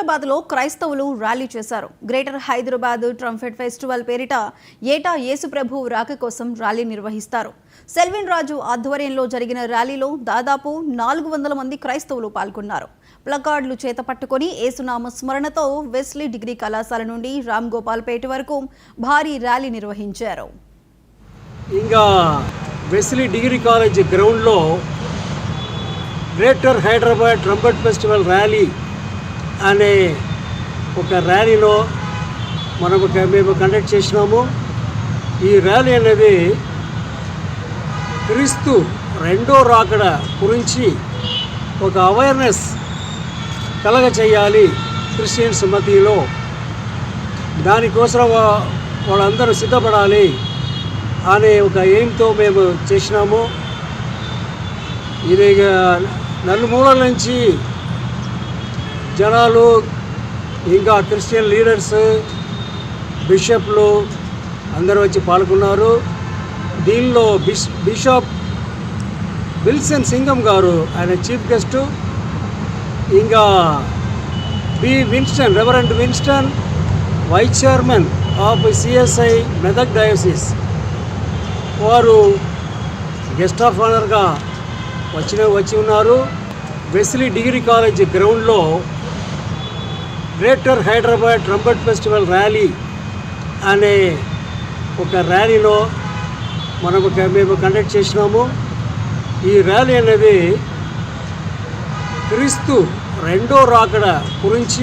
హైదరాబాద్లో క్రైస్తవులు ర్యాలీ చేశారు. గ్రేటర్ హైదరాబాద్ ట్రంపెట్ ఫెస్టివల్ పేరిట ఏటా యేసుప్రభు రాక కోసం ర్యాలీ నిర్వహిస్తారు. సెల్విన్ రాజు ఆధ్వర్యంలో జరిగిన ర్యాలీలో దాదాపు 400 మంది క్రైస్తవులు పాల్గొన్నారు. ప్లకార్డులు చేత పట్టుకొని యేసునామ స్మరణతో వెస్లీ డిగ్రీ కళాశాల నుండి రామ్ గోపాల్పేట వరకు భారీ ర్యాలీ నిర్వహించారు. ఇంకా వెస్లీ డిగ్రీ కాలేజ్ గ్రౌండ్లో greater Hyderabad trumpet festival rally అనే ఒక ర్యాలీలో మేము కండక్ట్ చేసినాము. ఈ ర్యాలీ అనేది క్రీస్తు రెండో రాకడ గురించి ఒక అవేర్నెస్ కలగచేయాలి క్రిస్టియన్స్ మధ్యలో. దానికోసం వాళ్ళందరూ సిద్ధపడాలి అనే ఒక ఎయిమ్తో మేము చేసినాము. ఇది నలుమూలల నుంచి జనాలు, ఇంకా క్రిస్టియన్ లీడర్స్, బిషప్లు అందరూ వచ్చి పాల్గొన్నారు. దీనిలో బిషప్ విల్సన్ సింగం గారు ఆయన చీఫ్ గెస్టు, ఇంకా reverend Winston vice chairman of CSI Medak diocese వారు గెస్ట్ ఆఫ్ ఆనర్గా వచ్చి ఉన్నారు. వెస్లీ డిగ్రీ కాలేజ్ గ్రౌండ్లో greater Hyderabad trumpet festival rally అనే ఒక ర్యాలీలో మేము కండక్ట్ చేసినాము. ఈ ర్యాలీ అనేది క్రీస్తు రెండో రాకడ గురించి